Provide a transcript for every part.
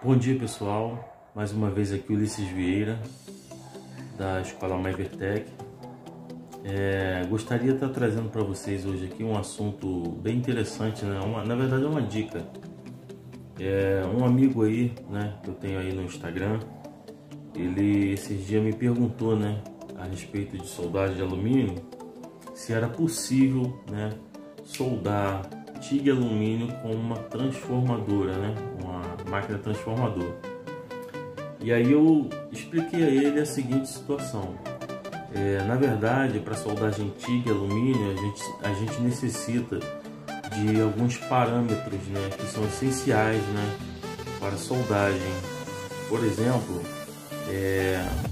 Bom dia, pessoal, mais uma vez aqui Ulisses Vieira da Escola Myvertec. Gostaria de estar trazendo para vocês hoje aqui um assunto bem interessante, né? Na verdade é uma dica. Um amigo aí, né, que eu tenho aí no Instagram, ele esses dias me perguntou, né, a respeito de soldagem de alumínio, se era possível, né, soldar TIG alumínio com uma transformadora, né, uma máquina transformadora. E aí eu expliquei a ele a seguinte situação. Na verdade, para soldagem TIG alumínio, a gente necessita de alguns parâmetros, né, que são essenciais, né, para soldagem. Por exemplo,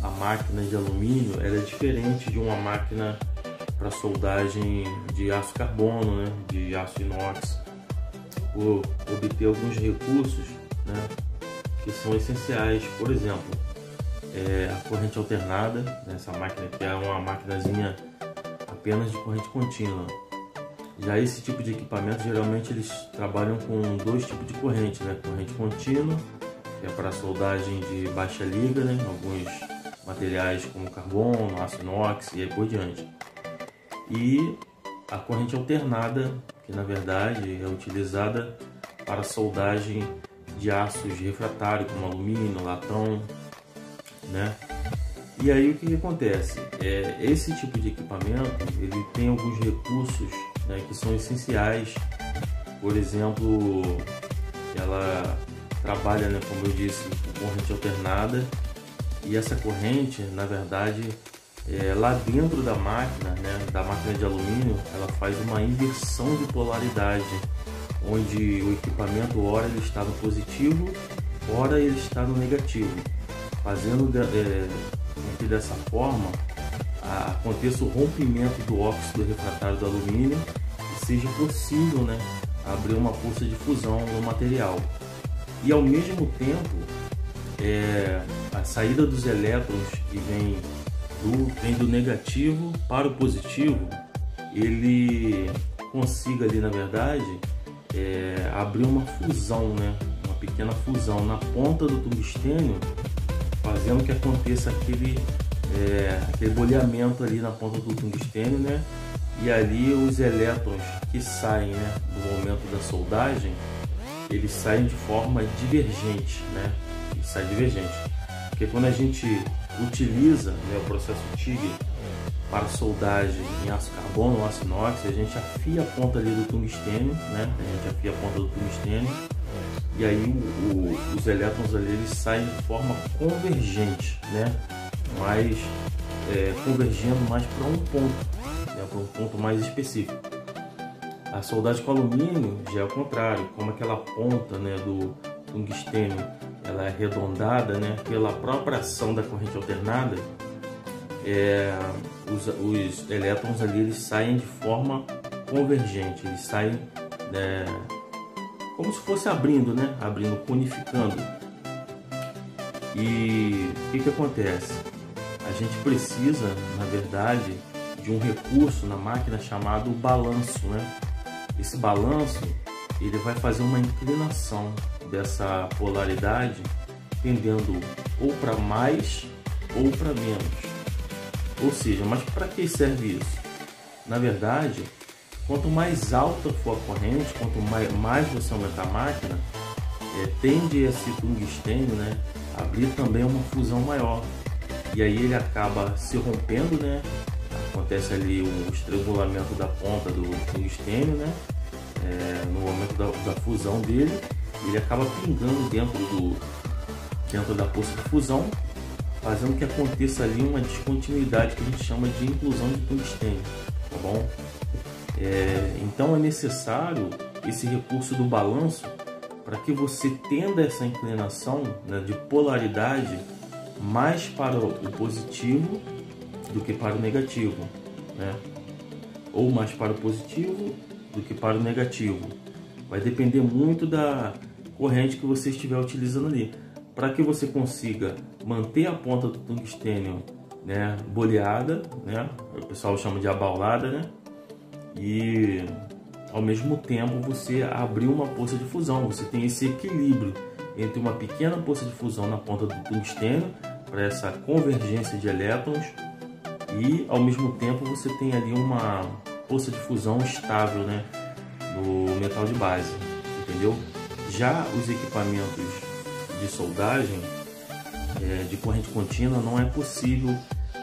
a máquina de alumínio ela é diferente de uma máquina para soldagem de aço carbono, né, de aço inox, por obter alguns recursos, né, que são essenciais. Por exemplo, a corrente alternada, né, essa máquina aqui é uma maquinazinha apenas de corrente contínua. Já esse tipo de equipamento, geralmente eles trabalham com dois tipos de corrente, né, corrente contínua, que é para soldagem de baixa liga, né, alguns materiais como carbono, aço inox e aí por diante. E a corrente alternada, que na verdade é utilizada para soldagem de aços refratários como alumínio, latão, né? E aí o que acontece? Esse tipo de equipamento ele tem alguns recursos, né, que são essenciais. Por exemplo, ela trabalha, né, como eu disse, com corrente alternada, e essa corrente, na verdade, lá dentro da máquina, né, da máquina de alumínio, ela faz uma inversão de polaridade, onde o equipamento ora ele está no positivo, ora ele está no negativo, fazendo com que dessa forma aconteça o rompimento do óxido refratário do alumínio e seja possível, né, abrir uma força de fusão no material. E ao mesmo tempo, a saída dos elétrons que vem do negativo para o positivo, ele consiga ali, na verdade, abrir uma fusão, né, uma pequena fusão na ponta do tungstênio, fazendo que aconteça aquele boleamento ali na ponta do tungstênio, né, e ali os elétrons que saem, né, no momento da soldagem, eles saem de forma divergente, né, porque quando a gente utiliza, né, o processo TIG para soldagem em aço carbono ou aço inox, a gente afia a ponta ali do tungstênio, né, e aí os elétrons ali eles saem de forma convergente, né, mas convergindo mais para um ponto, né, para um ponto mais específico. A soldagem com alumínio já é o contrário, como aquela ponta, né, do tungstênio ela é arredondada, né, pela própria ação da corrente alternada, os elétrons ali eles saem de forma convergente, eles saem como se fosse abrindo, né, conificando. E o que acontece? A gente precisa, na verdade, de um recurso na máquina chamado balanço, né? Esse balanço ele vai fazer uma inclinação dessa polaridade tendendo ou para mais ou para menos. Ou seja, mas para que serve isso? Na verdade, quanto mais alta for a corrente, quanto mais você aumentar a máquina, tende esse tungstênio, né, a abrir também uma fusão maior. E aí ele acaba se rompendo, né? Acontece ali o estrangulamento da ponta do tungstênio, né? No momento da fusão dele, ele acaba pingando dentro da poça de fusão, fazendo que aconteça ali uma descontinuidade que a gente chama de inclusão de tungstênio, tá bom? Então é necessário esse recurso do balanço para que você tenda essa inclinação, né, de polaridade mais para o positivo do que para o negativo, né? Ou mais para o positivo do que para o negativo. Vai depender muito da corrente que você estiver utilizando ali, para que você consiga manter a ponta do tungstênio, né, boleada, né? O pessoal chama de abaulada, né? E ao mesmo tempo você abrir uma poça de fusão, você tem esse equilíbrio entre uma pequena poça de fusão na ponta do tungstênio para essa convergência de elétrons e ao mesmo tempo você tem ali uma poça de fusão estável, né, no metal de base, entendeu? Já os equipamentos de soldagem de corrente contínua não é possível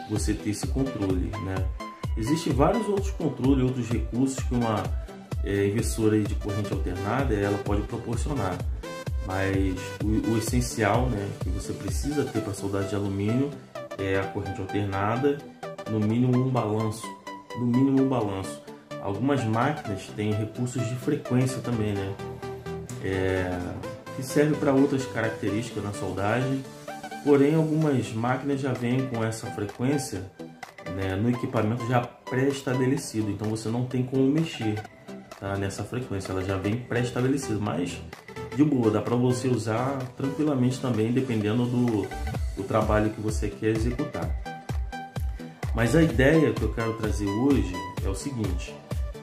você ter esse controle, né? Existem vários outros controles, outros recursos que uma inversora de corrente alternada ela pode proporcionar, mas o essencial, né, que você precisa ter para soldagem de alumínio é a corrente alternada, no mínimo um balanço, Algumas máquinas têm recursos de frequência também, né, que serve para outras características na soldagem, porém algumas máquinas já vêm com essa frequência, né, no equipamento já pré-estabelecido, então você não tem como mexer, tá, nessa frequência, ela já vem pré-estabelecida, mas de boa, dá para você usar tranquilamente também, dependendo do trabalho que você quer executar. Mas a ideia que eu quero trazer hoje é o seguinte: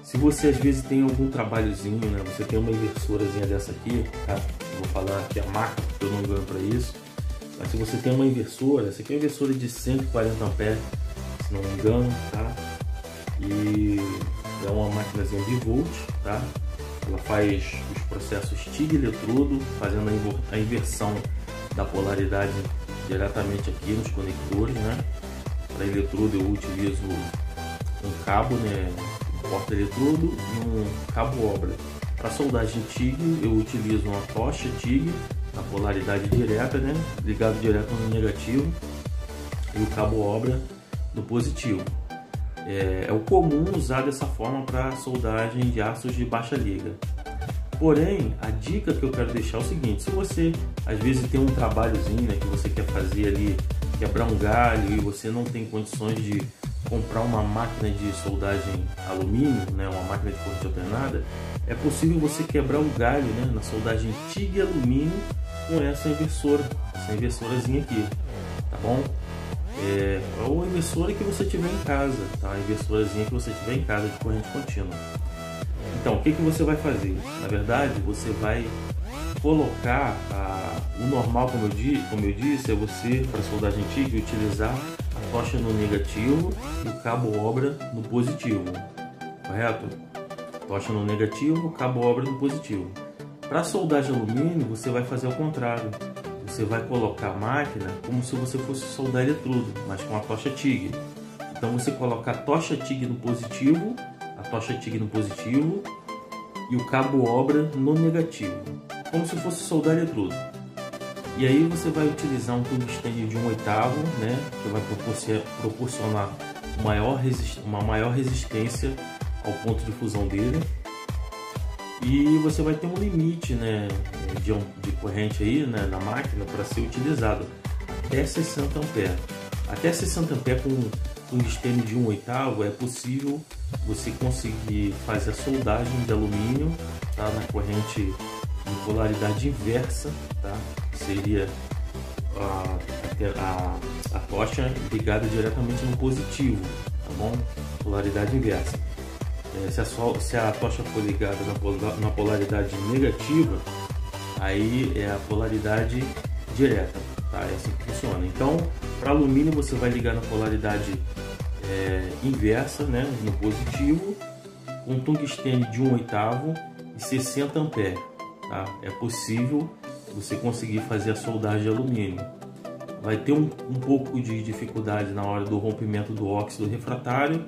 se você às vezes tem algum trabalhozinho, né, você tem uma inversorazinha dessa aqui, tá? Eu vou falar aqui a marca porque eu não ganho para isso, mas se você tem uma inversora, essa aqui é uma inversora de 140 amperes, se não me engano, tá? E é uma maquinazinha bivolt, tá? Ela faz os processos TIG eletrodo, fazendo a inversão da polaridade diretamente aqui nos conectores, né? Para eletrodo eu utilizo um cabo, né, um porta-eletrodo e um cabo obra. Para soldagem TIG eu utilizo uma tocha TIG na polaridade direta, né, ligado direto no negativo, e o cabo obra no positivo. É o comum usar dessa forma para soldagem de aços de baixa liga. Porém, a dica que eu quero deixar é o seguinte: se você às vezes tem um trabalhozinho, né, que você quer fazer ali, quebrar um galho, e você não tem condições de comprar uma máquina de soldagem alumínio, né, uma máquina de corrente alternada, é possível você quebrar um galho, né, na soldagem TIG alumínio com essa inversorazinha aqui, tá bom? Ou a inversora que você tiver em casa, tá? A inversorazinha que você tiver em casa de corrente contínua. Então, o que você vai fazer? Na verdade, você vai colocar o normal, como eu disse, é você, para soldagem TIG, utilizar a tocha no negativo e o cabo obra no positivo, correto? Tocha no negativo, cabo obra no positivo. Para soldagem de alumínio, você vai fazer ao contrário. Você vai colocar a máquina como se você fosse soldar eletrodo, mas com a tocha TIG. Então você coloca a tocha TIG no positivo, e o cabo obra no negativo, como se fosse soldar eletrodo. E aí você vai utilizar um tungstênio de 1/8, né, que vai proporcionar uma maior resistência ao ponto de fusão dele. E você vai ter um limite, né, de corrente aí, né, na máquina para ser utilizado até 60 amperes. Até 60 amperes com tungstênio de 1/8 é possível você conseguir fazer a soldagem de alumínio, tá, na corrente de polaridade inversa, tá? Seria a tocha ligada diretamente no positivo, tá bom? Polaridade inversa. Se a tocha for ligada na polaridade negativa, aí é a polaridade direta, tá? É assim que funciona. Então, para alumínio você vai ligar na polaridade inversa, né, no positivo, com tungstênio de 1/8 e 60 amperes, tá? É possível você conseguir fazer a soldagem de alumínio. Vai ter um pouco de dificuldade na hora do rompimento do óxido refratário,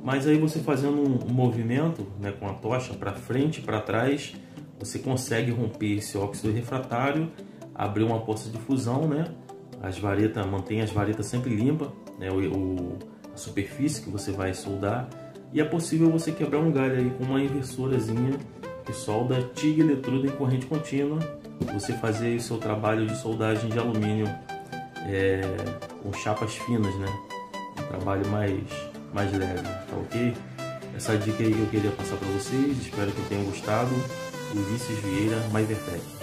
mas aí você fazendo um movimento, né, com a tocha para frente e para trás, você consegue romper esse óxido refratário, abrir uma poça de fusão, né? Mantém as varetas sempre limpas, né, a superfície que você vai soldar, e é possível você quebrar um galho aí com uma inversorazinha que solda TIG eletrodo em corrente contínua, você fazer o seu trabalho de soldagem de alumínio com chapas finas, né? Um trabalho mais leve, tá ok? Essa dica aí que eu queria passar para vocês, espero que tenham gostado. Ulisses Vieira, MyVertec.